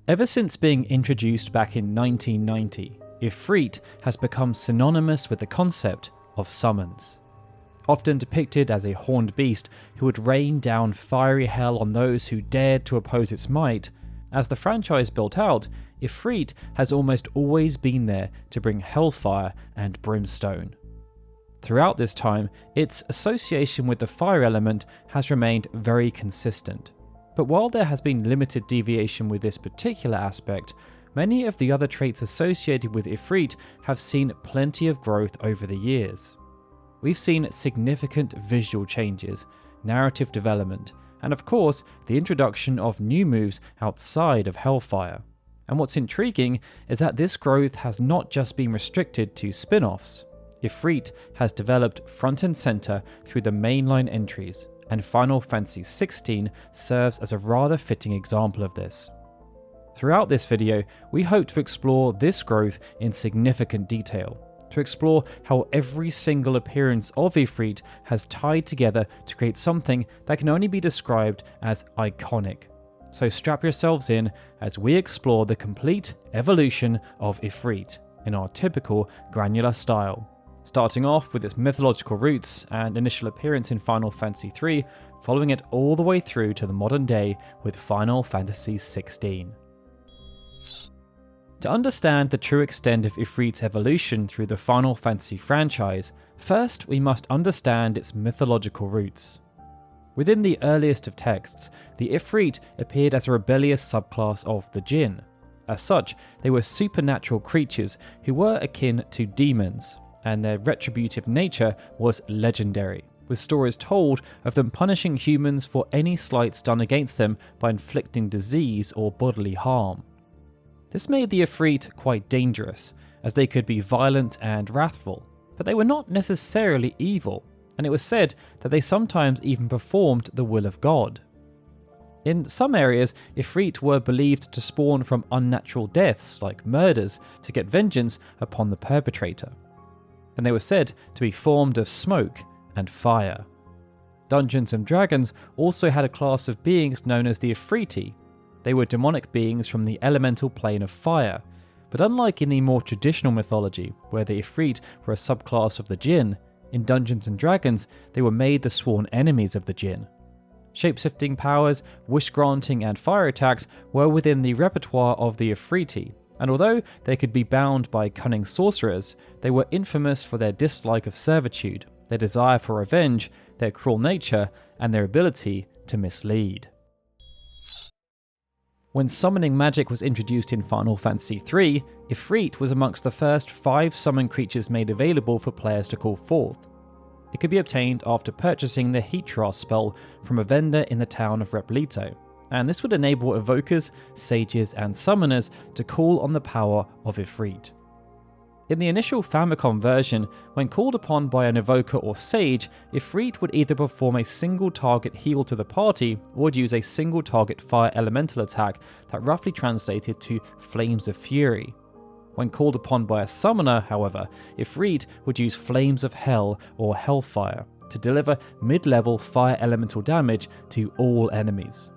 Ever since being introduced back in 1990, Ifrit has become synonymous with the concept of summons. Often depicted as a horned beast who would rain down fiery hell on those who dared to oppose its might, as the franchise built out, Ifrit has almost always been there to bring hellfire and brimstone. Throughout this time, its association with the fire element has remained very consistent. But while there has been limited deviation with this particular aspect, many of the other traits associated with Ifrit have seen plenty of growth over the years. We've seen significant visual changes, narrative development, and of course, the introduction of new moves outside of Hellfire. And what's intriguing is that this growth has not just been restricted to spin-offs. Ifrit has developed front and center through the mainline entries, and Final Fantasy XVI serves as a rather fitting example of this. Throughout this video, we hope to explore this growth in significant detail, to explore how every single appearance of Ifrit has tied together to create something that can only be described as iconic. So strap yourselves in as we explore the complete evolution of Ifrit in our typical granular style, starting off with its mythological roots and initial appearance in Final Fantasy III, following it all the way through to the modern day with Final Fantasy XVI. To understand the true extent of Ifrit's evolution through the Final Fantasy franchise, first we must understand its mythological roots. Within the earliest of texts, the Ifrit appeared as a rebellious subclass of the Jinn. As such, they were supernatural creatures who were akin to demons, and their retributive nature was legendary, with stories told of them punishing humans for any slights done against them by inflicting disease or bodily harm. This made the Ifrit quite dangerous, as they could be violent and wrathful, but they were not necessarily evil, and it was said that they sometimes even performed the will of God. In some areas, Ifrit were believed to spawn from unnatural deaths like murders to get vengeance upon the perpetrator, and they were said to be formed of smoke and fire. Dungeons & Dragons also had a class of beings known as the Ifriti. They were demonic beings from the elemental plane of fire, but unlike in the more traditional mythology, where the Ifrit were a subclass of the Jinn, in Dungeons & Dragons they were made the sworn enemies of the Jinn. Shapeshifting powers, wish-granting and fire attacks were within the repertoire of the Ifriti, and although they could be bound by cunning sorcerers, they were infamous for their dislike of servitude, their desire for revenge, their cruel nature, and their ability to mislead. When summoning magic was introduced in Final Fantasy III, Ifrit was amongst the first 5 summon creatures made available for players to call forth. It could be obtained after purchasing the Heatras spell from a vendor in the town of Repleto, and this would enable evokers, sages, and summoners to call on the power of Ifrit. In the initial Famicom version, when called upon by an evoker or sage, Ifrit would either perform a single target heal to the party or would use a single target fire elemental attack that roughly translated to Flames of Fury. When called upon by a summoner, however, Ifrit would use Flames of Hell or Hellfire to deliver mid-level fire elemental damage to all enemies.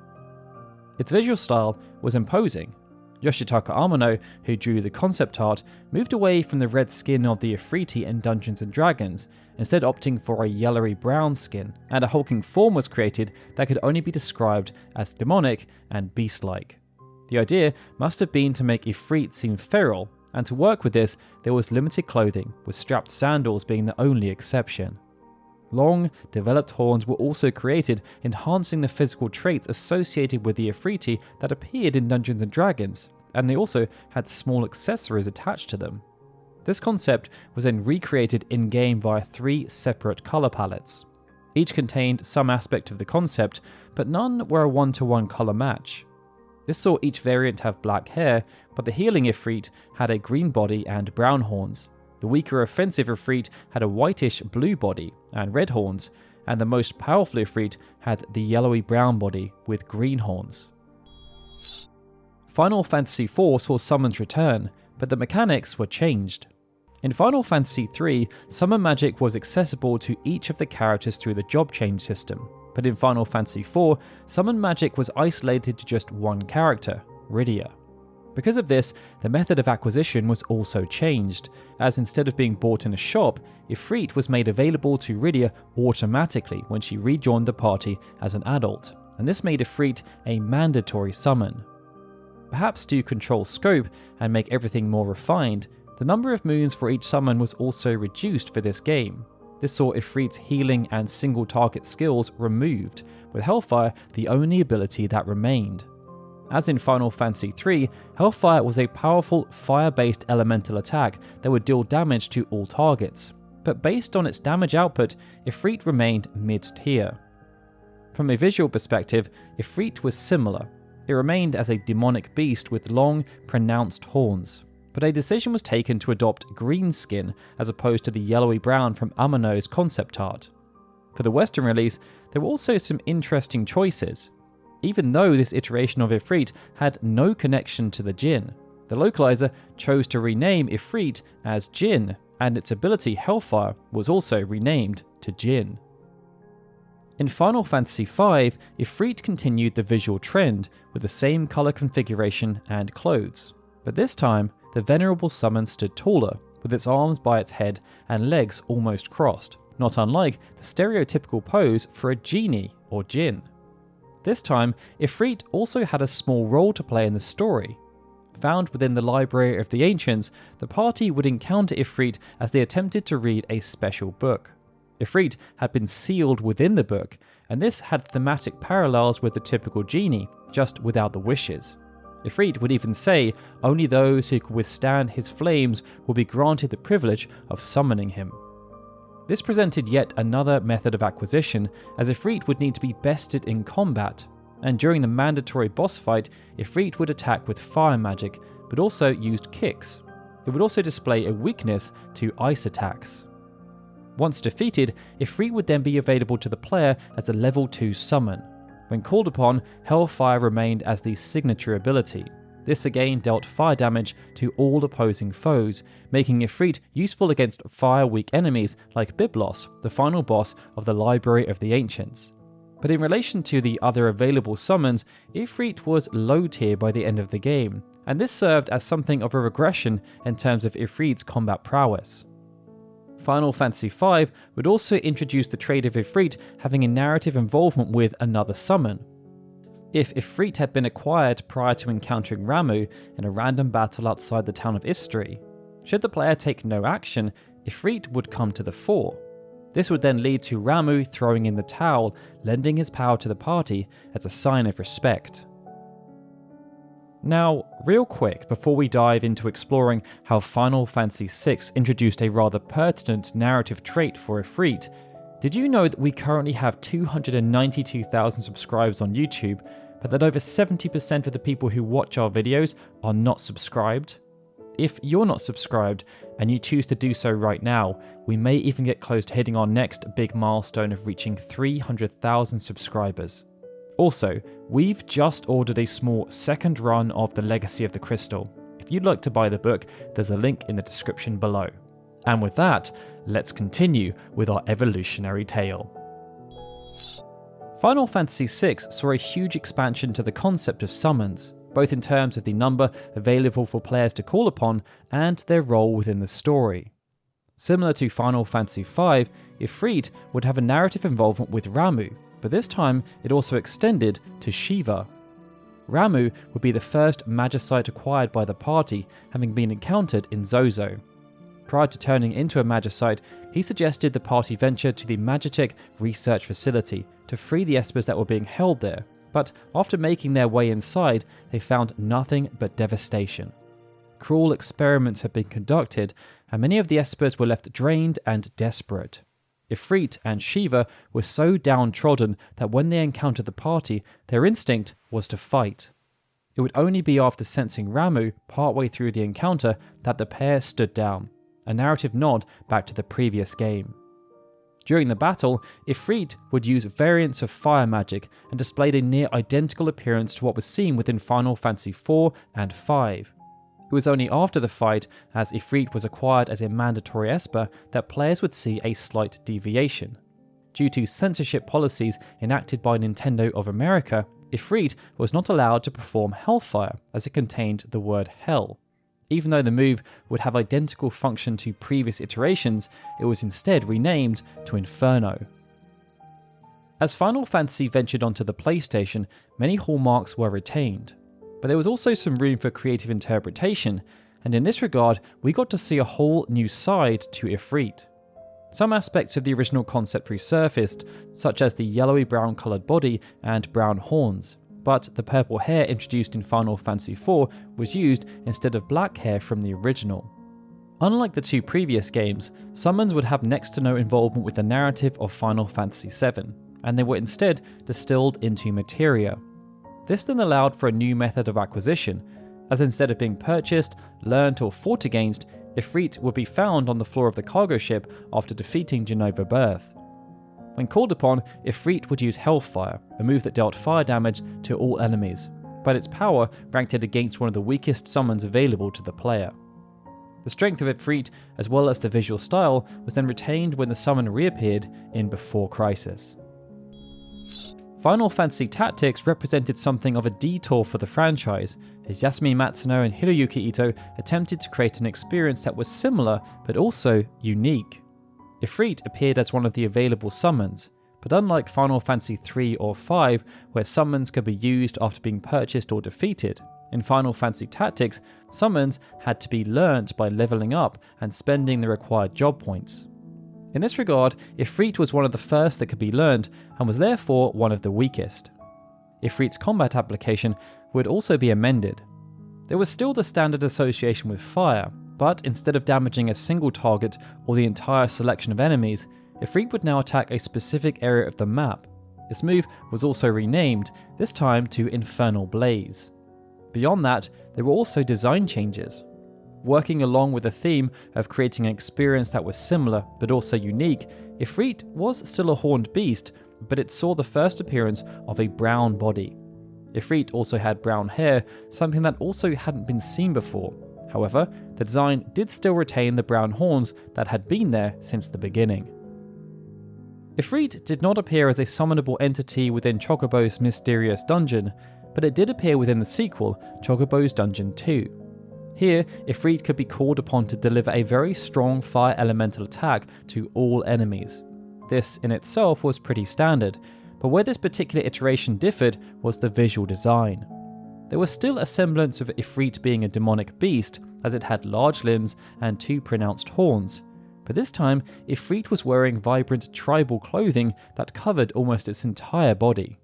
Its visual style was imposing. Yoshitaka Amano, who drew the concept art, moved away from the red skin of the Ifriti in Dungeons & Dragons, instead opting for a yellowy brown skin, and a hulking form was created that could only be described as demonic and beast-like. The idea must have been to make Ifrit seem feral, and to work with this, there was limited clothing, with strapped sandals being the only exception. Long, developed horns were also created, enhancing the physical traits associated with the Ifriti that appeared in Dungeons & Dragons, and they also had small accessories attached to them. This concept was then recreated in-game via 3 separate colour palettes. Each contained some aspect of the concept, but none were a one-to-one colour match. This saw each variant have black hair, but the healing Ifrit had a green body and brown horns. The weaker offensive Ifrit had a whitish blue body and red horns, and the most powerful Ifrit had the yellowy brown body with green horns. Final Fantasy IV saw summons return, but the mechanics were changed. In Final Fantasy III, summon magic was accessible to each of the characters through the job change system, but in Final Fantasy IV, summon magic was isolated to just one character, Rydia. Because of this, the method of acquisition was also changed, as instead of being bought in a shop, Ifrit was made available to Rydia automatically when she rejoined the party as an adult, and this made Ifrit a mandatory summon. Perhaps to control scope and make everything more refined, the number of moons for each summon was also reduced for this game. This saw Ifrit's healing and single target skills removed, with Hellfire the only ability that remained. As in Final Fantasy III, Hellfire was a powerful fire-based elemental attack that would deal damage to all targets, but based on its damage output, Ifrit remained mid-tier. From a visual perspective, Ifrit was similar. It remained as a demonic beast with long, pronounced horns, but a decision was taken to adopt green skin as opposed to the yellowy-brown from Amano's concept art. For the Western release, there were also some interesting choices. Even though this iteration of Ifrit had no connection to the Jinn, the localizer chose to rename Ifrit as Jinn, and its ability Hellfire was also renamed to Jinn. In Final Fantasy V, Ifrit continued the visual trend with the same colour configuration and clothes, but this time the venerable summon stood taller, with its arms by its head and legs almost crossed, not unlike the stereotypical pose for a genie or Jinn. This time, Ifrit also had a small role to play in the story. Found within the Library of the Ancients, the party would encounter Ifrit as they attempted to read a special book. Ifrit had been sealed within the book, and this had thematic parallels with the typical genie, just without the wishes. Ifrit would even say only those who could withstand his flames will be granted the privilege of summoning him. This presented yet another method of acquisition, as Ifrit would need to be bested in combat, and during the mandatory boss fight, Ifrit would attack with fire magic, but also used kicks. It would also display a weakness to ice attacks. Once defeated, Ifrit would then be available to the player as a level 2 summon. When called upon, Hellfire remained as the signature ability. This again dealt fire damage to all opposing foes, making Ifrit useful against fire-weak enemies like Byblos, the final boss of the Library of the Ancients. But in relation to the other available summons, Ifrit was low tier by the end of the game, and this served as something of a regression in terms of Ifrit's combat prowess. Final Fantasy V would also introduce the trait of Ifrit having a narrative involvement with another summon. If Ifrit had been acquired prior to encountering Ramuh in a random battle outside the town of Istri, should the player take no action, Ifrit would come to the fore. This would then lead to Ramuh throwing in the towel, lending his power to the party as a sign of respect. Now, real quick, before we dive into exploring how Final Fantasy VI introduced a rather pertinent narrative trait for Ifrit, did you know that we currently have 292,000 subscribers on YouTube, but that over 70% of the people who watch our videos are not subscribed? If you're not subscribed, and you choose to do so right now, we may even get close to hitting our next big milestone of reaching 300,000 subscribers. Also, we've just ordered a small second run of The Legacy of the Crystal. If you'd like to buy the book, there's a link in the description below. And with that, let's continue with our evolutionary tale. Final Fantasy VI saw a huge expansion to the concept of summons, both in terms of the number available for players to call upon and their role within the story. Similar to Final Fantasy V, Ifrit would have a narrative involvement with Ramuh, but this time it also extended to Shiva. Ramuh would be the first Magicite acquired by the party, having been encountered in Zozo. Prior to turning into a Magicite, he suggested the party venture to the Magitek research facility to free the espers that were being held there, but after making their way inside, they found nothing but devastation. Cruel experiments had been conducted, and many of the espers were left drained and desperate. Ifrit and Shiva were so downtrodden that when they encountered the party, their instinct was to fight. It would only be after sensing Ramuh partway through the encounter that the pair stood down, a narrative nod back to the previous game. During the battle, Ifrit would use variants of fire magic and displayed a near identical appearance to what was seen within Final Fantasy IV and V. It was only after the fight, as Ifrit was acquired as a mandatory esper, that players would see a slight deviation. Due to censorship policies enacted by Nintendo of America, Ifrit was not allowed to perform Hellfire as it contained the word Hell. Even though the move would have identical function to previous iterations, it was instead renamed to Inferno. As Final Fantasy ventured onto the PlayStation, many hallmarks were retained, but there was also some room for creative interpretation, and in this regard, we got to see a whole new side to Ifrit. Some aspects of the original concept resurfaced, such as the yellowy-brown coloured body and brown horns, but the purple hair introduced in Final Fantasy IV was used instead of black hair from the original. Unlike the two previous games, summons would have next to no involvement with the narrative of Final Fantasy VII, and they were instead distilled into materia. This then allowed for a new method of acquisition, as instead of being purchased, learnt or fought against, Ifrit would be found on the floor of the cargo ship after defeating Genova Birth. When called upon, Ifrit would use Hellfire, a move that dealt fire damage to all enemies, but its power ranked it against one of the weakest summons available to the player. The strength of Ifrit, as well as the visual style, was then retained when the summon reappeared in Before Crisis. Final Fantasy Tactics represented something of a detour for the franchise, as Yasumi Matsuno and Hiroyuki Ito attempted to create an experience that was similar but also unique. Ifrit appeared as one of the available summons, but unlike Final Fantasy III or V, where summons could be used after being purchased or defeated, in Final Fantasy Tactics, summons had to be learnt by leveling up and spending the required job points. In this regard, Ifrit was one of the first that could be learned and was therefore one of the weakest. Ifrit's combat application would also be amended. There was still the standard association with fire, but instead of damaging a single target or the entire selection of enemies, Ifrit would now attack a specific area of the map. This move was also renamed, this time to Infernal Blaze. Beyond that, there were also design changes. Working along with the theme of creating an experience that was similar but also unique, Ifrit was still a horned beast, but it saw the first appearance of a brown body. Ifrit also had brown hair, something that also hadn't been seen before. However, the design did still retain the brown horns that had been there since the beginning. Ifrit did not appear as a summonable entity within Chocobo's mysterious dungeon, but it did appear within the sequel, Chocobo's Dungeon 2. Here, Ifrit could be called upon to deliver a very strong fire elemental attack to all enemies. This in itself was pretty standard, but where this particular iteration differed was the visual design. There was still a semblance of Ifrit being a demonic beast, as it had large limbs and two pronounced horns, but this time Ifrit was wearing vibrant tribal clothing that covered almost its entire body.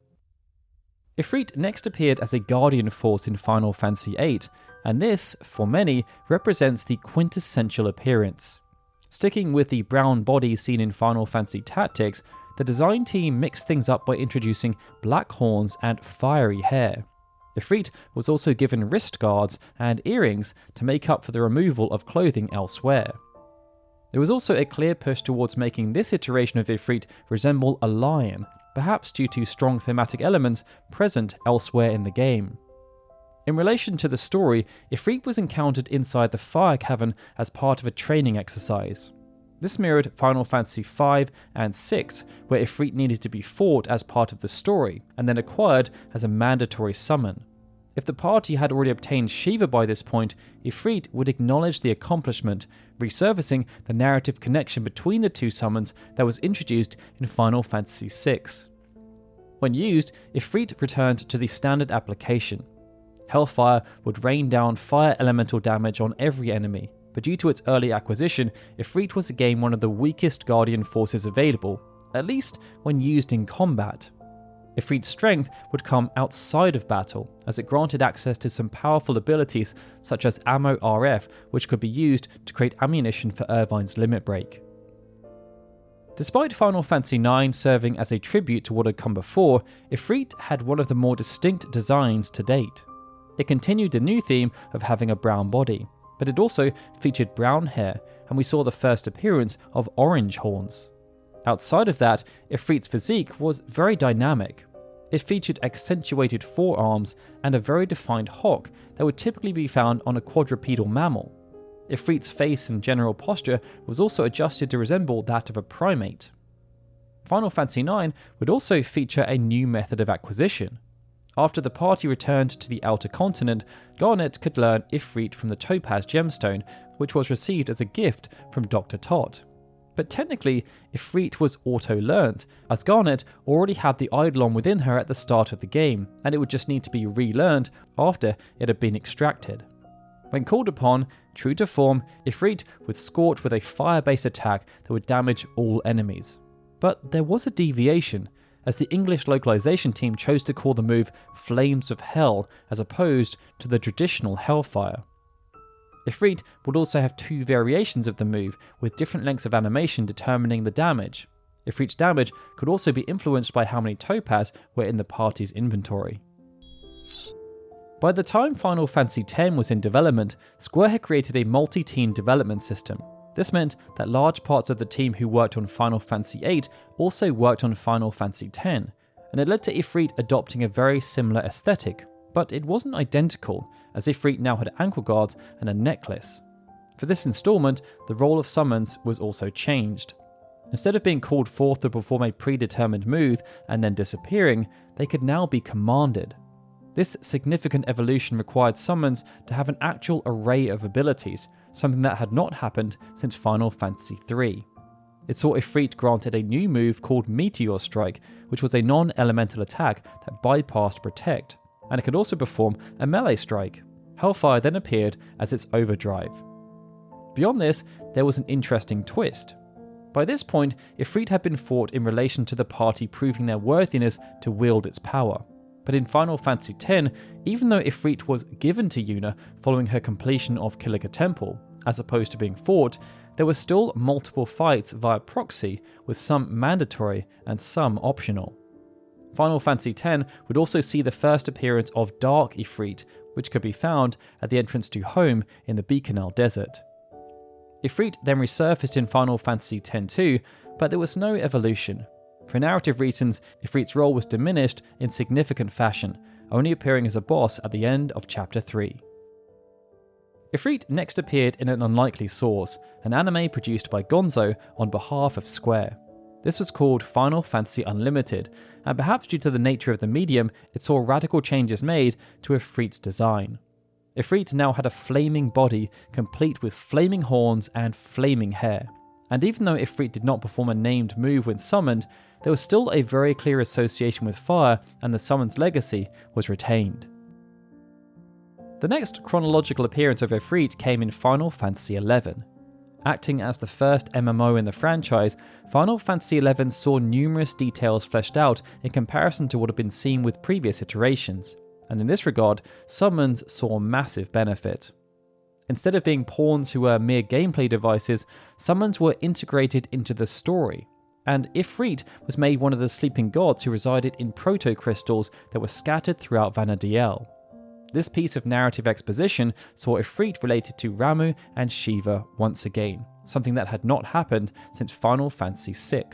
Ifrit next appeared as a guardian force in Final Fantasy VIII, and this, for many, represents the quintessential appearance. Sticking with the brown body seen in Final Fantasy Tactics, the design team mixed things up by introducing black horns and fiery hair. Ifrit was also given wrist guards and earrings to make up for the removal of clothing elsewhere. There was also a clear push towards making this iteration of Ifrit resemble a lion, perhaps due to strong thematic elements present elsewhere in the game. In relation to the story, Ifrit was encountered inside the Fire Cavern as part of a training exercise. This mirrored Final Fantasy V and VI, where Ifrit needed to be fought as part of the story, and then acquired as a mandatory summon. If the party had already obtained Shiva by this point, Ifrit would acknowledge the accomplishment, resurfacing the narrative connection between the two summons that was introduced in Final Fantasy VI. When used, Ifrit returned to the standard application. Hellfire would rain down fire elemental damage on every enemy, but due to its early acquisition, Ifrit was again one of the weakest guardian forces available, at least when used in combat. Ifrit's strength would come outside of battle, as it granted access to some powerful abilities such as Ammo RF, which could be used to create ammunition for Irvine's Limit Break. Despite Final Fantasy IX serving as a tribute to what had come before, Ifrit had one of the more distinct designs to date. It continued the new theme of having a brown body, but it also featured brown hair, and we saw the first appearance of orange horns. Outside of that, Ifrit's physique was very dynamic. It featured accentuated forearms and a very defined hock that would typically be found on a quadrupedal mammal. Ifrit's face and general posture was also adjusted to resemble that of a primate. Final Fantasy IX would also feature a new method of acquisition. After the party returned to the outer continent, Garnet could learn Ifrit from the Topaz gemstone, which was received as a gift from Dr. Tot. But technically, Ifrit was auto-learned, as Garnet already had the Eidolon within her at the start of the game, and it would just need to be relearned after it had been extracted. When called upon, true to form, Ifrit would scorch with a fire-based attack that would damage all enemies. But there was a deviation, as the English localization team chose to call the move Flames of Hell as opposed to the traditional Hellfire. Ifrit would also have two variations of the move, with different lengths of animation determining the damage. Ifrit's damage could also be influenced by how many topaz were in the party's inventory. By the time Final Fantasy X was in development, Square had created a multi-team development system. This meant that large parts of the team who worked on Final Fantasy VIII also worked on Final Fantasy X, and it led to Ifrit adopting a very similar aesthetic, but it wasn't identical, as Ifrit now had ankle guards and a necklace. For this installment, the role of summons was also changed. Instead of being called forth to perform a predetermined move and then disappearing, they could now be commanded. This significant evolution required summons to have an actual array of abilities, something that had not happened since Final Fantasy III. It saw Ifrit granted a new move called Meteor Strike, which was a non-elemental attack that bypassed Protect, and it could also perform a melee strike. Hellfire then appeared as its overdrive. Beyond this, there was an interesting twist. By this point, Ifrit had been fought in relation to the party proving their worthiness to wield its power. But in Final Fantasy X, even though Ifrit was given to Yuna following her completion of Kilika Temple, as opposed to being fought, there were still multiple fights via proxy, with some mandatory and some optional. Final Fantasy X would also see the first appearance of Dark Ifrit, which could be found at the entrance to Home in the Bikanal Desert. Ifrit then resurfaced in Final Fantasy X too, but there was no evolution. For narrative reasons, Ifrit's role was diminished in significant fashion, only appearing as a boss at the end of Chapter 3. Ifrit next appeared in an unlikely source, an anime produced by Gonzo on behalf of Square. This was called Final Fantasy Unlimited, and perhaps due to the nature of the medium, it saw radical changes made to Ifrit's design. Ifrit now had a flaming body, complete with flaming horns and flaming hair. And even though Ifrit did not perform a named move when summoned, there was still a very clear association with fire, and the summon's legacy was retained. The next chronological appearance of Ifrit came in Final Fantasy XI. Acting as the first MMO in the franchise, Final Fantasy XI saw numerous details fleshed out in comparison to what had been seen with previous iterations, and in this regard, summons saw massive benefit. Instead of being pawns who were mere gameplay devices, summons were integrated into the story, and Ifrit was made one of the sleeping gods who resided in proto-crystals that were scattered throughout Vana'diel. This piece of narrative exposition saw Ifrit related to Ramuh and Shiva once again, something that had not happened since Final Fantasy VI.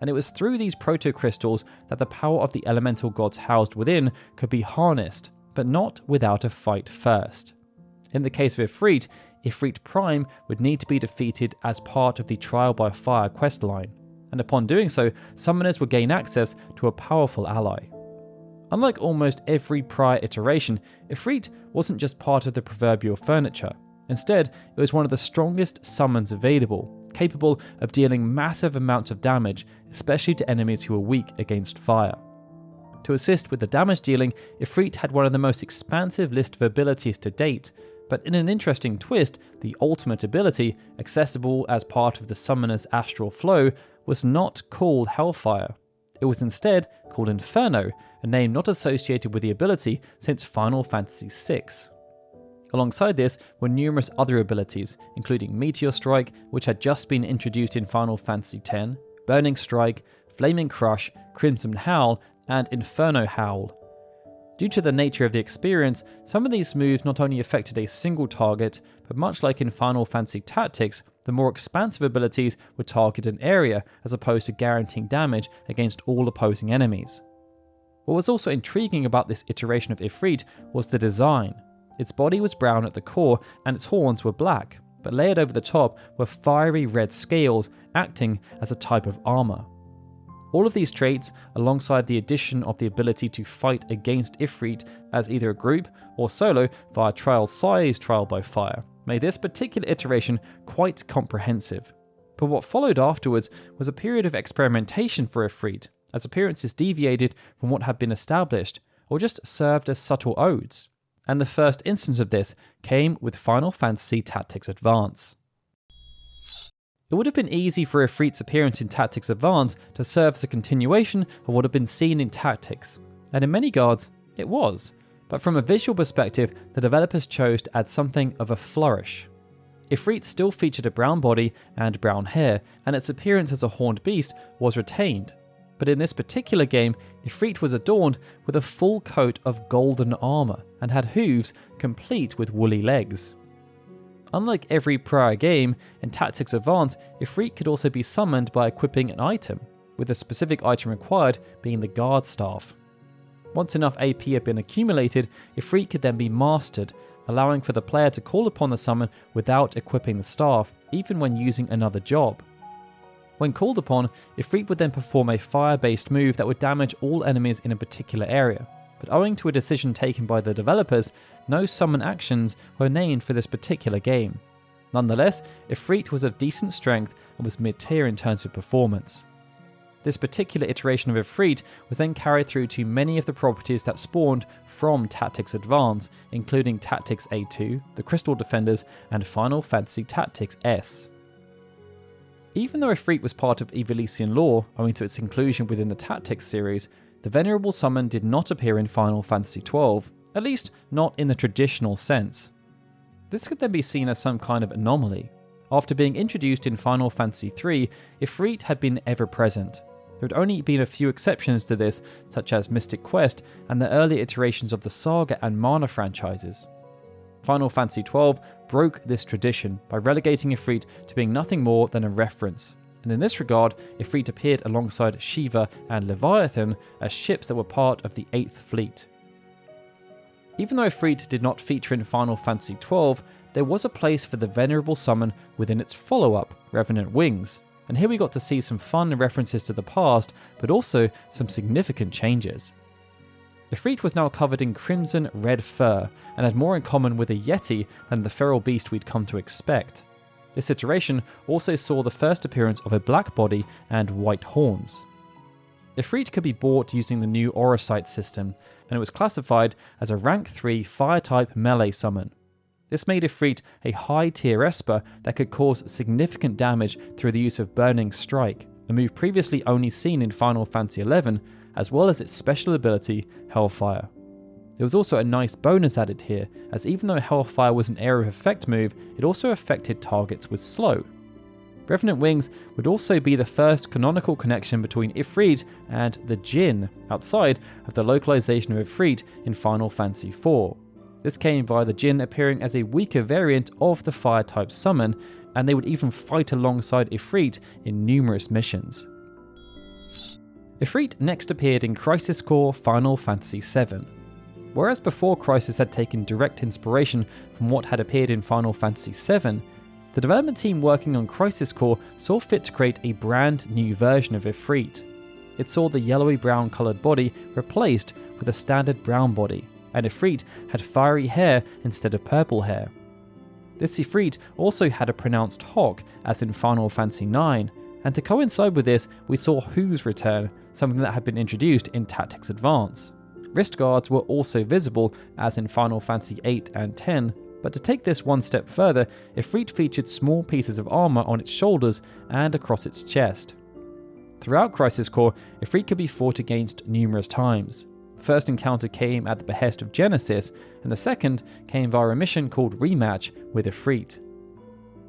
And it was through these proto-crystals that the power of the elemental gods housed within could be harnessed, but not without a fight first. In the case of Ifrit, Ifrit Prime would need to be defeated as part of the Trial by Fire questline, and upon doing so, summoners would gain access to a powerful ally. Unlike almost every prior iteration, Ifrit wasn't just part of the proverbial furniture. Instead, it was one of the strongest summons available, capable of dealing massive amounts of damage, especially to enemies who were weak against fire. To assist with the damage dealing, Ifrit had one of the most expansive list of abilities to date, but in an interesting twist, the ultimate ability, accessible as part of the summoner's astral flow, was not called Hellfire. It was instead called Inferno, a name not associated with the ability since Final Fantasy VI. Alongside this were numerous other abilities, including Meteor Strike, which had just been introduced in Final Fantasy X, Burning Strike, Flaming Crush, Crimson Howl, and Inferno Howl. Due to the nature of the experience, some of these moves not only affected a single target, but much like in Final Fantasy Tactics, the more expansive abilities would target an area as opposed to guaranteeing damage against all opposing enemies. What was also intriguing about this iteration of Ifrit was the design. Its body was brown at the core and its horns were black, but layered over the top were fiery red scales acting as a type of armor. All of these traits, alongside the addition of the ability to fight against Ifrit as either a group or solo via trial size trial by fire, made this particular iteration quite comprehensive. But what followed afterwards was a period of experimentation for Ifrit, as appearances deviated from what had been established, or just served as subtle odes. And the first instance of this came with Final Fantasy Tactics Advance. It would have been easy for Ifrit's appearance in Tactics Advance to serve as a continuation of what had been seen in Tactics, and in many regards, it was. But from a visual perspective, the developers chose to add something of a flourish. Ifrit still featured a brown body and brown hair, and its appearance as a horned beast was retained. But in this particular game, Ifrit was adorned with a full coat of golden armour and had hooves complete with woolly legs. Unlike every prior game, in Tactics Advance, Ifrit could also be summoned by equipping an item, with a specific item required being the guard staff. Once enough AP had been accumulated, Ifrit could then be mastered, allowing for the player to call upon the summon without equipping the staff, even when using another job. When called upon, Ifrit would then perform a fire-based move that would damage all enemies in a particular area, but owing to a decision taken by the developers, no summon actions were named for this particular game. Nonetheless, Ifrit was of decent strength and was mid-tier in terms of performance. This particular iteration of Ifrit was then carried through to many of the properties that spawned from Tactics Advance, including Tactics A2, the Crystal Defenders, and Final Fantasy Tactics S. Even though Ifrit was part of Evilesian lore, owing to its inclusion within the Tactics series, the Venerable Summon did not appear in Final Fantasy XII, at least not in the traditional sense. This could then be seen as some kind of anomaly. After being introduced in Final Fantasy III, Ifrit had been ever present. There had only been a few exceptions to this, such as Mystic Quest and the earlier iterations of the Saga and Mana franchises. Final Fantasy XII broke this tradition by relegating Ifrit to being nothing more than a reference, and in this regard, Ifrit appeared alongside Shiva and Leviathan as ships that were part of the 8th Fleet. Even though Ifrit did not feature in Final Fantasy XII, there was a place for the Venerable Summon within its follow-up, Revenant Wings, and here we got to see some fun references to the past, but also some significant changes. Ifrit was now covered in crimson red fur, and had more in common with a Yeti than the feral beast we'd come to expect. This iteration also saw the first appearance of a black body and white horns. Ifrit could be bought using the new Orosight system, and it was classified as a rank 3 fire-type melee summon. This made Ifrit a high-tier Esper that could cause significant damage through the use of Burning Strike, a move previously only seen in Final Fantasy XI, as well as its special ability, Hellfire. There was also a nice bonus added here, as even though Hellfire was an area of effect move, it also affected targets with slow. Revenant Wings would also be the first canonical connection between Ifrit and the Jinn, outside of the localization of Ifrit in Final Fantasy IV. This came via the Jinn appearing as a weaker variant of the fire-type summon, and they would even fight alongside Ifrit in numerous missions. Ifrit next appeared in Crisis Core Final Fantasy VII. Whereas before Crisis had taken direct inspiration from what had appeared in Final Fantasy VII, the development team working on Crisis Core saw fit to create a brand new version of Ifrit. It saw the yellowy-brown coloured body replaced with a standard brown body, and Ifrit had fiery hair instead of purple hair. This Ifrit also had a pronounced hock, as in Final Fantasy IX, and to coincide with this, we saw hooves return, something that had been introduced in Tactics Advance. Wrist guards were also visible, as in Final Fantasy VIII and X, but to take this one step further, Ifrit featured small pieces of armour on its shoulders and across its chest. Throughout Crisis Core, Ifrit could be fought against numerous times. The first encounter came at the behest of Genesis, and the second came via a mission called Rematch with Ifrit.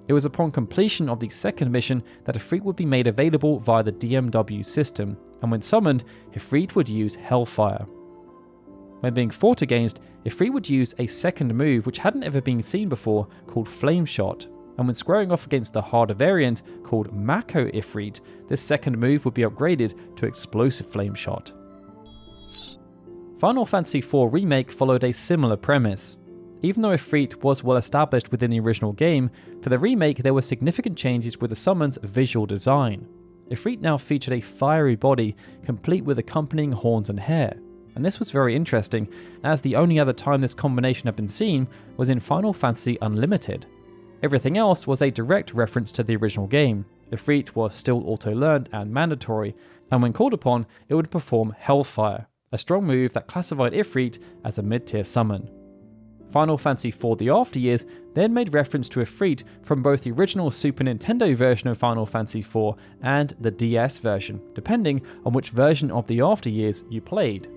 It was upon completion of the second mission that Ifrit would be made available via the DMW system, and when summoned, Ifrit would use Hellfire. When being fought against, Ifrit would use a second move which hadn't ever been seen before, called Flame Shot, and when squaring off against the harder variant called Mako Ifrit, this second move would be upgraded to Explosive Flame Shot. Final Fantasy IV Remake followed a similar premise. Even though Ifrit was well established within the original game, for the remake there were significant changes with the summon's visual design. Ifrit now featured a fiery body, complete with accompanying horns and hair. And this was very interesting, as the only other time this combination had been seen was in Final Fantasy Unlimited. Everything else was a direct reference to the original game. Ifrit was still auto-learned and mandatory, and when called upon, it would perform Hellfire, a strong move that classified Ifrit as a mid-tier summon. Final Fantasy IV The After Years then made reference to Ifrit from both the original Super Nintendo version of Final Fantasy IV and the DS version, depending on which version of the After Years you played.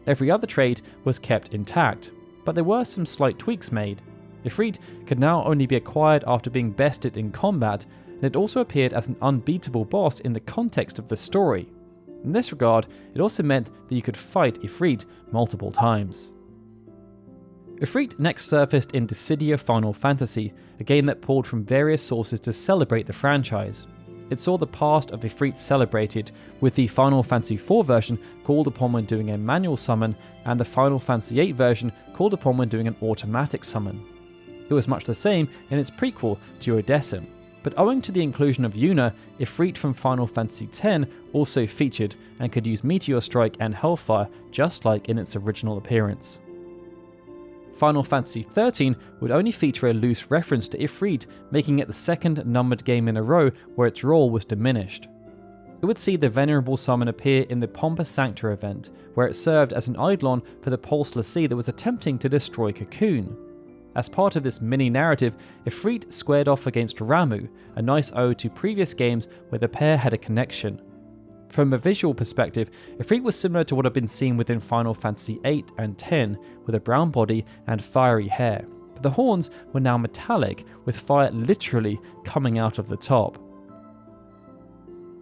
Every other trait was kept intact, but there were some slight tweaks made. Ifrit could now only be acquired after being bested in combat, and it also appeared as an unbeatable boss in the context of the story. In this regard, it also meant that you could fight Ifrit multiple times. Ifrit next surfaced in Dissidia Final Fantasy, a game that pulled from various sources to celebrate the franchise. It saw the past of Ifrit celebrated, with the Final Fantasy IV version called upon when doing a manual summon, and the Final Fantasy VIII version called upon when doing an automatic summon. It was much the same in its prequel, Duodecim, but owing to the inclusion of Yuna, Ifrit from Final Fantasy X also featured and could use Meteor Strike and Hellfire just like in its original appearance. Final Fantasy XIII would only feature a loose reference to Ifrit, making it the second numbered game in a row where its role was diminished. It would see the Venerable Summon appear in the Pompa Sancta event, where it served as an eidolon for the Pulse L'Cie that was attempting to destroy Cocoon. As part of this mini-narrative, Ifrit squared off against Ramuh, a nice ode to previous games where the pair had a connection. From a visual perspective, Ifrit was similar to what had been seen within Final Fantasy VIII and X, with a brown body and fiery hair, but the horns were now metallic, with fire literally coming out of the top.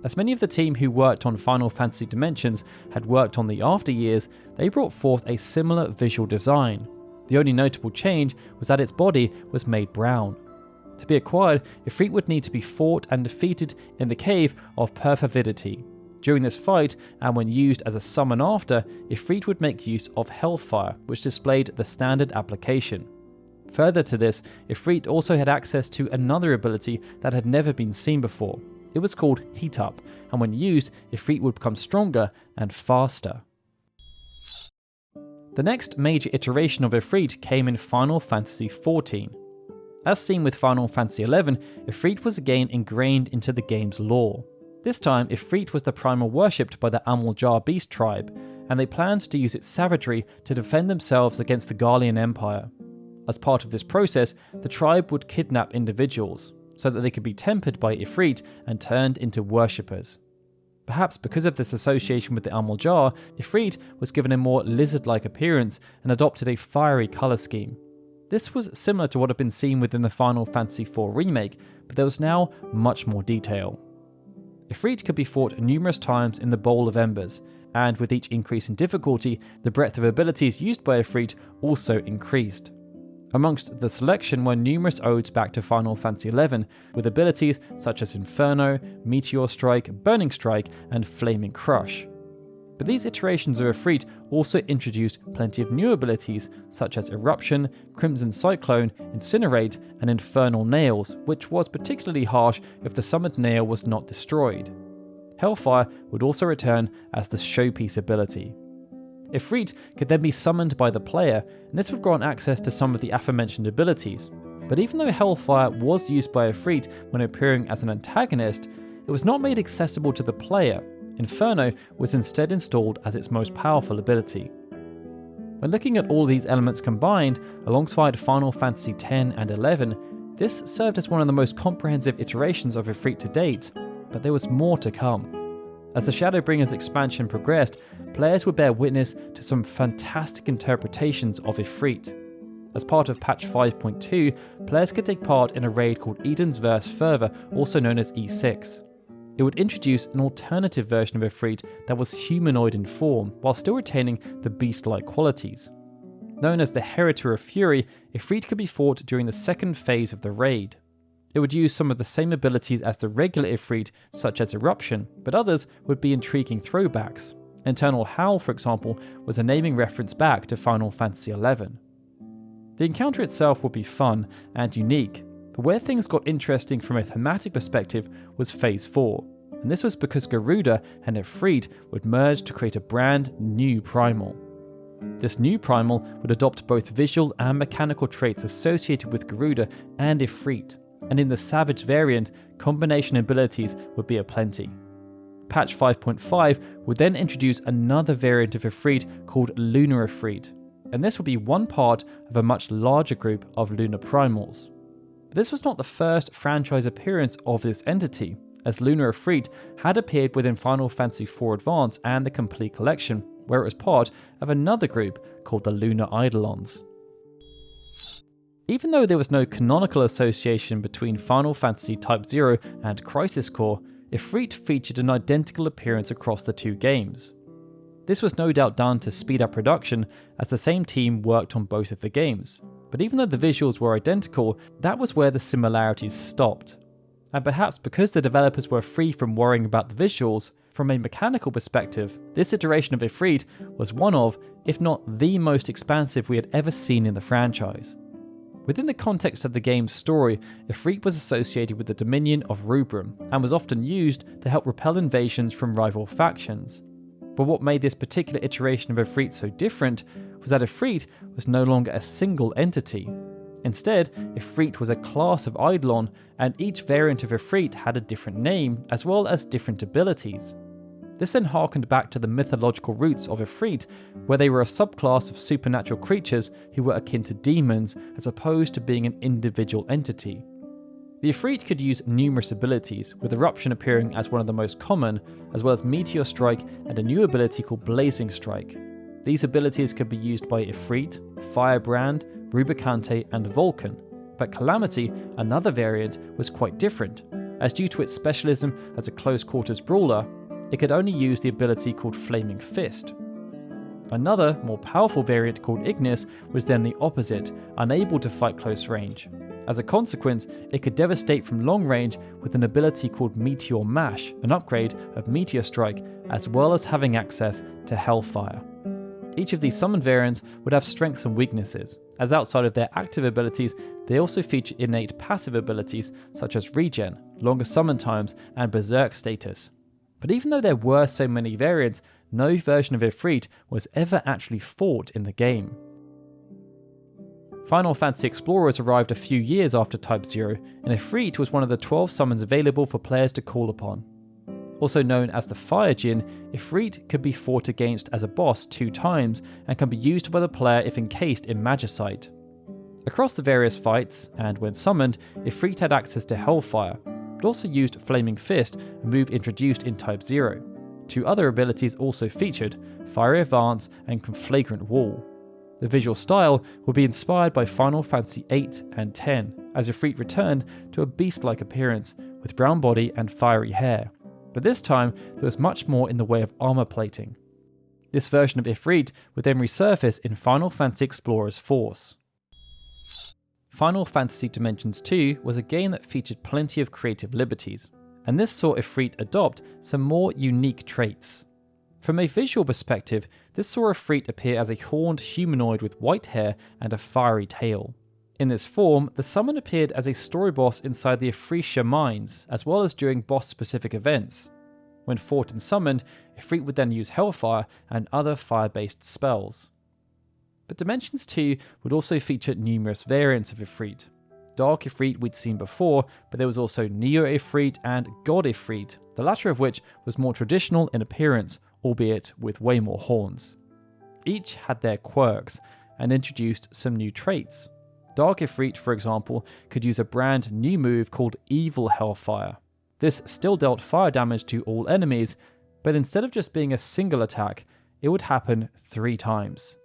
As many of the team who worked on Final Fantasy Dimensions had worked on the After Years, they brought forth a similar visual design. The only notable change was that its body was made brown. To be acquired, Ifrit would need to be fought and defeated in the Cave of Perfervidity. During this fight, and when used as a summon after, Ifrit would make use of Hellfire, which displayed the standard application. Further to this, Ifrit also had access to another ability that had never been seen before. It was called Heat Up, and when used, Ifrit would become stronger and faster. The next major iteration of Ifrit came in Final Fantasy XIV. As seen with Final Fantasy XI, Ifrit was again ingrained into the game's lore. This time, Ifrit was the primal worshipped by the Amaljar Beast tribe, and they planned to use its savagery to defend themselves against the Garlean Empire. As part of this process, the tribe would kidnap individuals, so that they could be tempered by Ifrit and turned into worshippers. Perhaps because of this association with the Amaljar, Ifrit was given a more lizard-like appearance and adopted a fiery colour scheme. This was similar to what had been seen within the Final Fantasy IV Remake, but there was now much more detail. Ifrit could be fought numerous times in the Bowl of Embers, and with each increase in difficulty, the breadth of abilities used by Ifrit also increased. Amongst the selection were numerous odes back to Final Fantasy XI, with abilities such as Inferno, Meteor Strike, Burning Strike, and Flaming Crush. But these iterations of Ifrit also introduced plenty of new abilities such as Eruption, Crimson Cyclone, Incinerate, and Infernal Nails, which was particularly harsh if the summoned nail was not destroyed. Hellfire would also return as the showpiece ability. Ifrit could then be summoned by the player, and this would grant access to some of the aforementioned abilities. But even though Hellfire was used by Ifrit when appearing as an antagonist, it was not made accessible to the player. Inferno was instead installed as its most powerful ability. When looking at all these elements combined, alongside Final Fantasy X and XI, this served as one of the most comprehensive iterations of Ifrit to date, but there was more to come. As the Shadowbringers expansion progressed, players would bear witness to some fantastic interpretations of Ifrit. As part of patch 5.2, players could take part in a raid called Eden's Verse Fervor, also known as E6. It would introduce an alternative version of Ifrit that was humanoid in form, while still retaining the beast-like qualities. Known as the Heritor of Fury, Ifrit could be fought during the second phase of the raid. It would use some of the same abilities as the regular Ifrit, such as Eruption, but others would be intriguing throwbacks. Eternal Howl, for example, was a naming reference back to Final Fantasy XI. The encounter itself would be fun and unique, but where things got interesting from a thematic perspective was Phase 4. and this was because Garuda and Ifrit would merge to create a brand new primal. This new primal would adopt both visual and mechanical traits associated with Garuda and Ifrit, and in the Savage variant, combination abilities would be aplenty. Patch 5.5 would then introduce another variant of Ifrit called Lunar Ifrit, and this would be one part of a much larger group of lunar primals. But this was not the first franchise appearance of this entity, as Lunar Ifrit had appeared within Final Fantasy IV Advance and the Complete Collection, where it was part of another group called the Lunar Eidolons. Even though there was no canonical association between Final Fantasy Type 0 and Crisis Core, Ifrit featured an identical appearance across the two games. This was no doubt done to speed up production, as the same team worked on both of the games. But even though the visuals were identical, that was where the similarities stopped. And perhaps because the developers were free from worrying about the visuals, from a mechanical perspective, this iteration of Ifrit was one of, if not the most expansive we had ever seen in the franchise. Within the context of the game's story, Ifrit was associated with the Dominion of Rubrum, and was often used to help repel invasions from rival factions. But what made this particular iteration of Ifrit so different was that Ifrit was no longer a single entity. Instead, Ifrit was a class of Eidolon, and each variant of Ifrit had a different name, as well as different abilities. This then harkened back to the mythological roots of Ifrit, where they were a subclass of supernatural creatures who were akin to demons, as opposed to being an individual entity. The Ifrit could use numerous abilities, with Eruption appearing as one of the most common, as well as Meteor Strike and a new ability called Blazing Strike. These abilities could be used by Ifrit, Firebrand, Rubicante, and Vulcan, but Calamity, another variant, was quite different, as due to its specialism as a close quarters brawler, it could only use the ability called Flaming Fist. Another, more powerful variant called Ignis was then the opposite, unable to fight close range. As a consequence, it could devastate from long range with an ability called Meteor Mash, an upgrade of Meteor Strike, as well as having access to Hellfire. Each of these summon variants would have strengths and weaknesses, as outside of their active abilities, they also feature innate passive abilities such as Regen, longer summon times, and Berserk status. But even though there were so many variants, no version of Ifrit was ever actually fought in the game. Final Fantasy Explorers arrived a few years after Type 0, and Ifrit was one of the 12 summons available for players to call upon. Also known as the Fire Djinn, Ifrit could be fought against as a boss 2 times and can be used by the player if encased in Magicite. Across the various fights, and when summoned, Ifrit had access to Hellfire, but also used Flaming Fist, a move introduced in Type 0. 2 other abilities also featured, Fiery Advance and Conflagrant Wall. The visual style would be inspired by Final Fantasy VIII and X, as Ifrit returned to a beast-like appearance, with brown body and fiery hair. But this time, there was much more in the way of armor plating. This version of Ifrit would then resurface in Final Fantasy Explorers Force. Final Fantasy Dimensions 2 was a game that featured plenty of creative liberties, and this saw Ifrit adopt some more unique traits. From a visual perspective, this saw Ifrit appear as a horned humanoid with white hair and a fiery tail. In this form, the summon appeared as a story boss inside the Ifritia mines, as well as during boss-specific events. When fought and summoned, Ifrit would then use Hellfire and other fire-based spells. But Dimensions 2 would also feature numerous variants of Ifrit. Dark Ifrit we'd seen before, but there was also Neo Ifrit and God Ifrit, the latter of which was more traditional in appearance, albeit with way more horns. Each had their quirks, and introduced some new traits. Dark Ifrit, for example, could use a brand new move called Evil Hellfire. This still dealt fire damage to all enemies, but instead of just being a single attack, it would happen 3 times.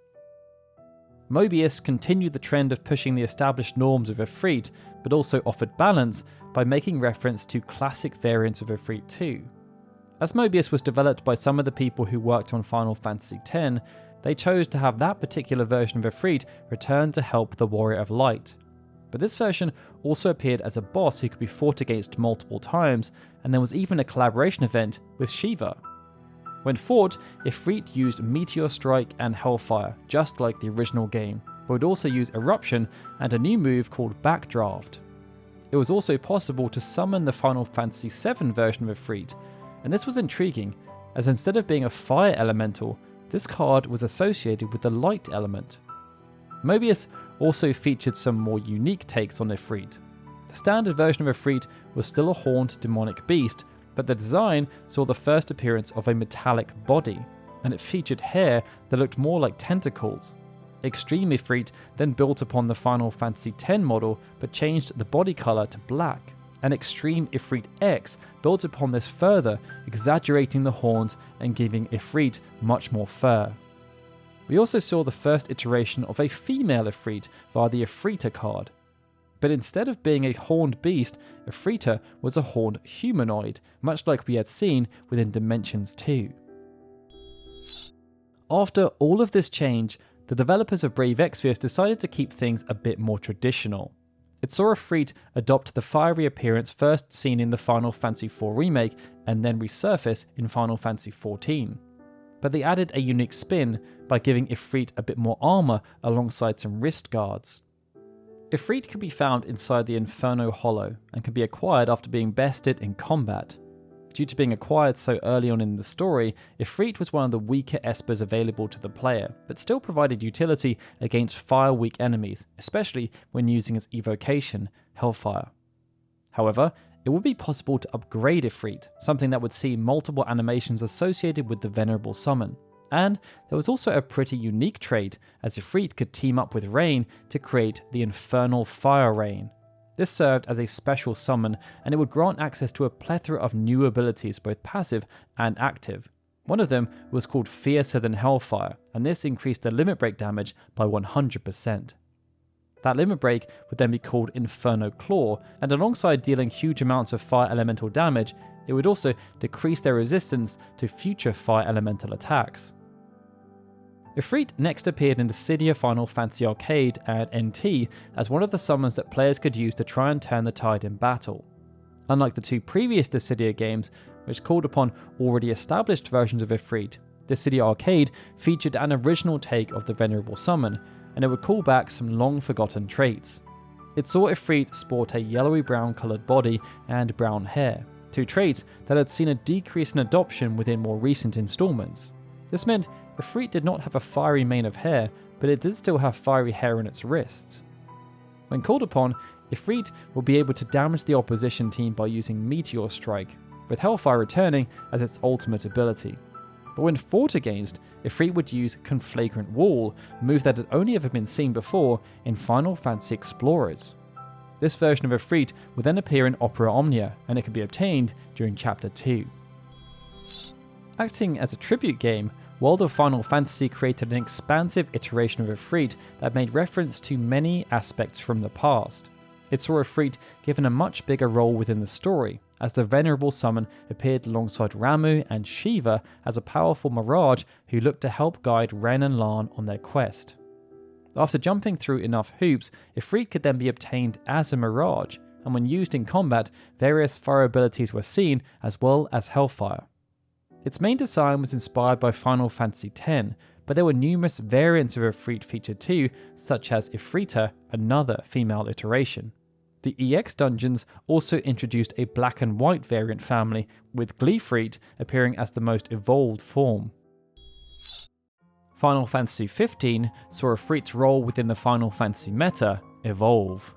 Mobius continued the trend of pushing the established norms of Ifrit, but also offered balance by making reference to classic variants of Ifrit 2. As Mobius was developed by some of the people who worked on Final Fantasy X, they chose to have that particular version of Ifrit return to help the Warrior of Light. But this version also appeared as a boss who could be fought against multiple times, and there was even a collaboration event with Shiva. When fought, Ifrit used Meteor Strike and Hellfire, just like the original game, but would also use Eruption and a new move called Backdraft. It was also possible to summon the Final Fantasy VII version of Ifrit, And this was intriguing, as instead of being a fire elemental, this card was associated with the light element. Mobius also featured some more unique takes on Ifrit. The standard version of Ifrit was still a horned demonic beast, but the design saw the first appearance of a metallic body, and it featured hair that looked more like tentacles. Extreme Ifrit then built upon the Final Fantasy X model, but changed the body colour to black, and Extreme Ifrit X built upon this further, exaggerating the horns and giving Ifrit much more fur. We also saw the first iteration of a female Ifrit via the Ifrita card. But instead of being a horned beast, Ifrita was a horned humanoid, much like we had seen within Dimensions 2. After all of this change, the developers of Brave Exvius decided to keep things a bit more traditional. It saw Ifrit adopt the fiery appearance first seen in the Final Fantasy IV Remake and then resurface in Final Fantasy XIV. But they added a unique spin by giving Ifrit a bit more armour alongside some wrist guards. Ifrit can be found inside the Inferno Hollow and can be acquired after being bested in combat. Due to being acquired so early on in the story, Ifrit was one of the weaker espers available to the player, but still provided utility against fire-weak enemies, especially when using its evocation, Hellfire. However, it would be possible to upgrade Ifrit, something that would see multiple animations associated with the Venerable Summon. And there was also a pretty unique trait, as Ifrit could team up with Rain to create the Infernal Fire Rain. This served as a special summon, and it would grant access to a plethora of new abilities, both passive and active. One of them was called Fiercer Than Hellfire, and this increased the limit break damage by 100%. That limit break would then be called Inferno Claw, and alongside dealing huge amounts of fire elemental damage, it would also decrease their resistance to future fire elemental attacks. Ifrit next appeared in Dissidia Final Fantasy Arcade and NT as one of the summons that players could use to try and turn the tide in battle. Unlike the two previous Dissidia games, which called upon already established versions of Ifrit, Dissidia Arcade featured an original take of the Venerable Summon, and it would call back some long-forgotten traits. It saw Ifrit sport a yellowy-brown coloured body and brown hair, two traits that had seen a decrease in adoption within more recent installments. This meant Ifrit did not have a fiery mane of hair, but it did still have fiery hair in its wrists. When called upon, Ifrit will be able to damage the opposition team by using Meteor Strike, with Hellfire returning as its ultimate ability. But when fought against, Ifrit would use Conflagrant Wall, a move that had only ever been seen before in Final Fantasy Explorers. This version of Ifrit would then appear in Opera Omnia, and it could be obtained during Chapter 2. Acting as a tribute game, World of Final Fantasy created an expansive iteration of Ifrit that made reference to many aspects from the past. It saw Ifrit given a much bigger role within the story, as the Venerable Summon appeared alongside Ramuh and Shiva as a powerful Mirage who looked to help guide Ren and Lan on their quest. After jumping through enough hoops, Ifrit could then be obtained as a Mirage, and when used in combat, various fire abilities were seen as well as Hellfire. Its main design was inspired by Final Fantasy X, but there were numerous variants of Ifrit featured too, such as Ifrita, another female iteration. The EX dungeons also introduced a black and white variant family, with Gleefrit appearing as the most evolved form. Final Fantasy XV saw Ifrit's role within the Final Fantasy meta evolve.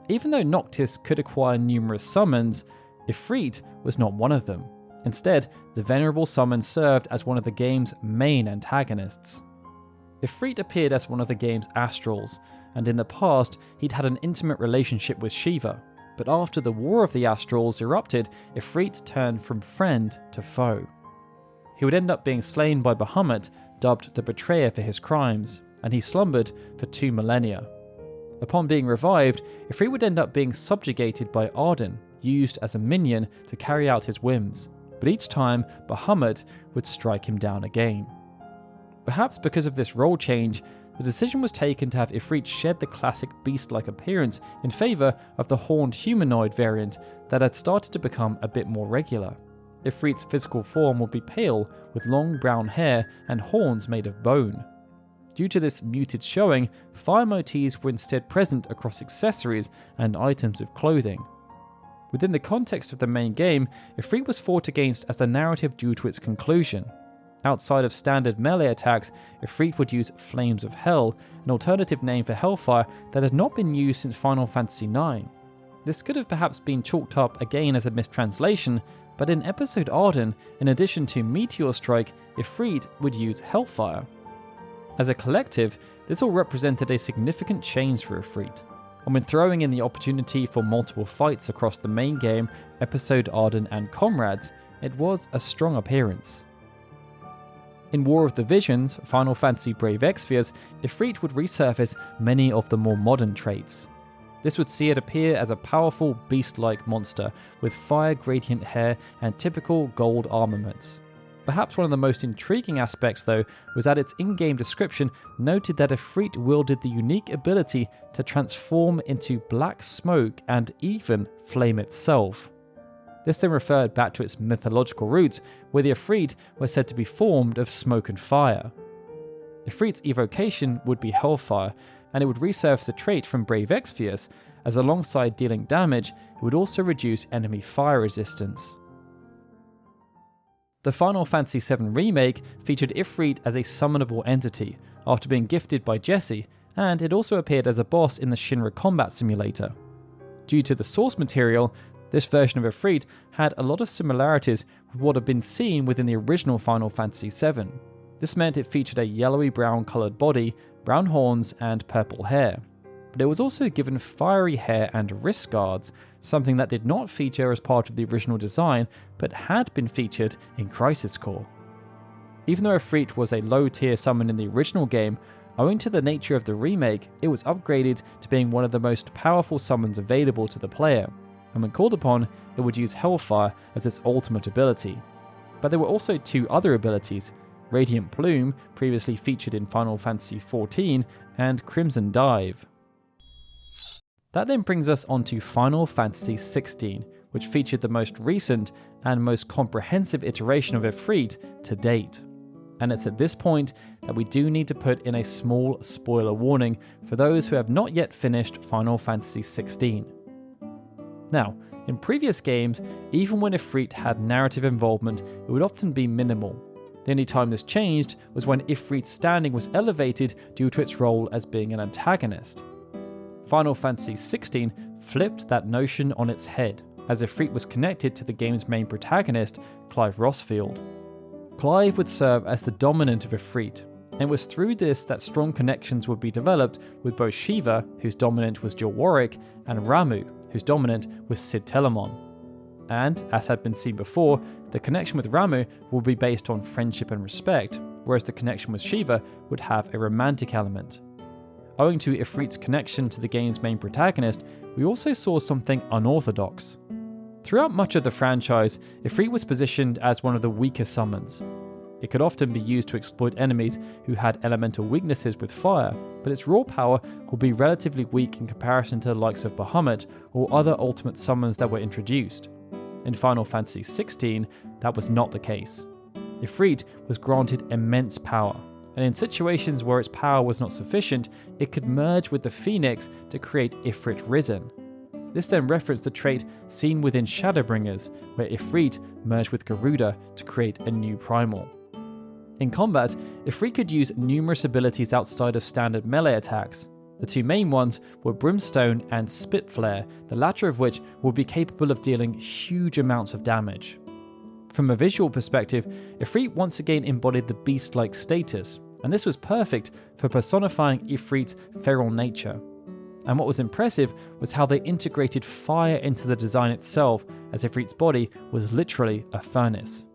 Even though Noctis could acquire numerous summons, Ifrit was not one of them. Instead, the Venerable Summon served as one of the game's main antagonists. Ifrit appeared as one of the game's Astrals, and in the past he'd had an intimate relationship with Shiva, but after the War of the Astrals erupted, Ifrit turned from friend to foe. He would end up being slain by Bahamut, dubbed the Betrayer for his crimes, and he slumbered for 2 millennia. Upon being revived, Ifrit would end up being subjugated by Arden, used as a minion to carry out his whims, but each time Bahamut would strike him down again. Perhaps because of this role change, the decision was taken to have Ifrit shed the classic beast-like appearance in favour of the horned humanoid variant that had started to become a bit more regular. Ifrit's physical form would be pale, with long brown hair and horns made of bone. Due to this muted showing, fire motifs were instead present across accessories and items of clothing. Within the context of the main game, Ifrit was fought against as the narrative drew to its conclusion. Outside of standard melee attacks, Ifrit would use Flames of Hell, an alternative name for Hellfire that had not been used since Final Fantasy IX. This could have perhaps been chalked up again as a mistranslation, but in Episode Arden, in addition to Meteor Strike, Ifrit would use Hellfire. As a collective, this all represented a significant change for Ifrit, and when throwing in the opportunity for multiple fights across the main game, Episode Arden and Comrades, it was a strong appearance. In War of the Visions, Final Fantasy Brave Exvius, Ifrit would resurface many of the more modern traits. This would see it appear as a powerful beast-like monster with fire gradient hair and typical gold armaments. Perhaps one of the most intriguing aspects though was that its in-game description noted that Ifrit wielded the unique ability to transform into black smoke and even flame itself. This then referred back to its mythological roots, where the Ifrit were said to be formed of smoke and fire. Ifrit's evocation would be Hellfire, and it would resurface a trait from Brave Exvius, as alongside dealing damage, it would also reduce enemy fire resistance. The Final Fantasy VII Remake featured Ifrit as a summonable entity, after being gifted by Jesse, and it also appeared as a boss in the Shinra Combat Simulator. Due to the source material, this version of Ifrit had a lot of similarities with what had been seen within the original Final Fantasy VII. This meant it featured a yellowy-brown coloured body, brown horns, and purple hair. But it was also given fiery hair and wrist guards, something that did not feature as part of the original design, but had been featured in Crisis Core. Even though Ifrit was a low-tier summon in the original game, owing to the nature of the remake, it was upgraded to being one of the most powerful summons available to the player, and when called upon, it would use Hellfire as its ultimate ability. But there were also two other abilities, Radiant Plume, previously featured in Final Fantasy XIV, and Crimson Dive. That then brings us on to Final Fantasy XVI, which featured the most recent and most comprehensive iteration of Ifrit to date. And it's at this point that we do need to put in a small spoiler warning for those who have not yet finished Final Fantasy XVI. Now, in previous games, even when Ifrit had narrative involvement, it would often be minimal. The only time this changed was when Ifrit's standing was elevated due to its role as being an antagonist. Final Fantasy XVI flipped that notion on its head, as Ifrit was connected to the game's main protagonist, Clive Rossfield. Clive would serve as the dominant of Ifrit, and it was through this that strong connections would be developed with both Shiva, whose dominant was Jill Warwick, and Ramuh, whose dominant was Cid Telemon. And, as had been seen before, the connection with Ramuh would be based on friendship and respect, whereas the connection with Shiva would have a romantic element. Owing to Ifrit's connection to the game's main protagonist, we also saw something unorthodox. Throughout much of the franchise, Ifrit was positioned as one of the weaker summons. It could often be used to exploit enemies who had elemental weaknesses with fire, but its raw power will be relatively weak in comparison to the likes of Bahamut or other ultimate summons that were introduced. In Final Fantasy XVI, that was not the case. Ifrit was granted immense power, and in situations where its power was not sufficient, it could merge with the Phoenix to create Ifrit Risen. This then referenced the trait seen within Shadowbringers, where Ifrit merged with Garuda to create a new primal. In combat, Ifrit could use numerous abilities outside of standard melee attacks. The two main ones were Brimstone and Spitflare, the latter of which would be capable of dealing huge amounts of damage. From a visual perspective, Ifrit once again embodied the beast-like status, and this was perfect for personifying Ifrit's feral nature. And what was impressive was how they integrated fire into the design itself, as Ifrit's body was literally a furnace.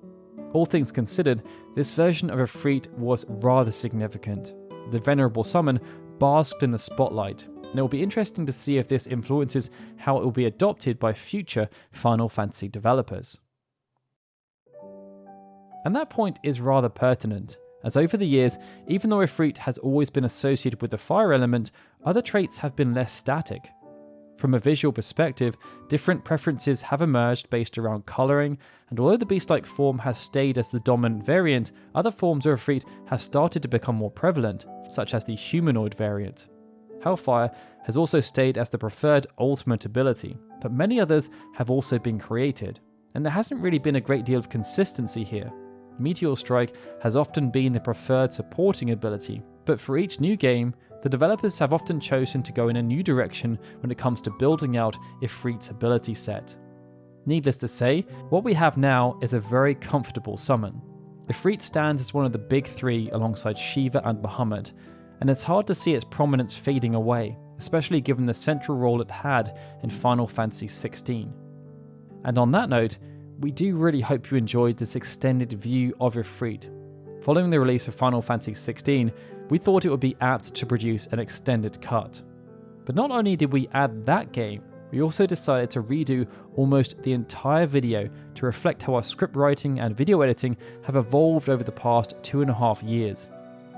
All things considered, this version of Ifrit was rather significant. The venerable summon basked in the spotlight, and it will be interesting to see if this influences how it will be adopted by future Final Fantasy developers. And that point is rather pertinent, as over the years, even though Ifrit has always been associated with the fire element, other traits have been less static. From a visual perspective, different preferences have emerged based around colouring, and although the beast-like form has stayed as the dominant variant, other forms of Ifrit have started to become more prevalent, such as the humanoid variant. Hellfire has also stayed as the preferred ultimate ability, but many others have also been created, and there hasn't really been a great deal of consistency here. Meteor Strike has often been the preferred supporting ability, but for each new game, the developers have often chosen to go in a new direction when it comes to building out Ifrit's ability set. Needless to say, what we have now is a very comfortable summon. Ifrit stands as one of the big three alongside Shiva and Bahamut, and it's hard to see its prominence fading away, especially given the central role it had in Final Fantasy XVI. And on that note, we do really hope you enjoyed this extended view of Ifrit. Following the release of Final Fantasy XVI, we thought it would be apt to produce an extended cut. But not only did we add that game, we also decided to redo almost the entire video to reflect how our script writing and video editing have evolved over the past 2.5 years.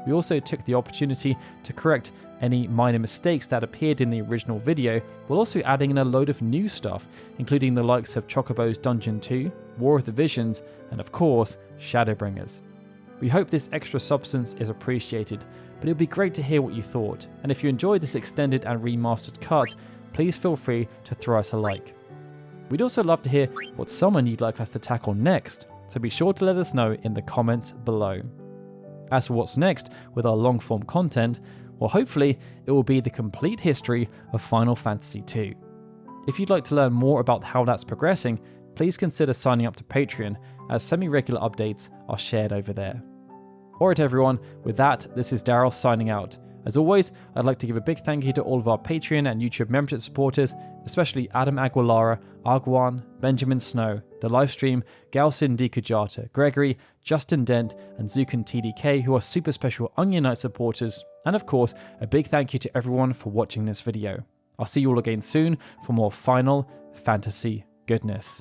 We also took the opportunity to correct any minor mistakes that appeared in the original video, while also adding in a load of new stuff, including the likes of Chocobo's Dungeon 2, War of the Visions, and of course, Shadowbringers. We hope this extra substance is appreciated, but it would be great to hear what you thought, and if you enjoyed this extended and remastered cut, please feel free to throw us a like. We'd also love to hear what summon you'd like us to tackle next, so be sure to let us know in the comments below. As for what's next with our long-form content, well, hopefully it will be the complete history of Final Fantasy II. If you'd like to learn more about how that's progressing, please consider signing up to Patreon, as semi-regular updates are shared over there. Alright everyone, with that, this is Daryl signing out. As always, I'd like to give a big thank you to all of our Patreon and YouTube membership supporters, especially Adam Aguilara, Arguan, Benjamin Snow, The Livestream, Galsin D. Kujata, Gregory, Justin Dent, and Zukan TDK, who are super special Onion Knight supporters, and of course, a big thank you to everyone for watching this video. I'll see you all again soon for more Final Fantasy goodness.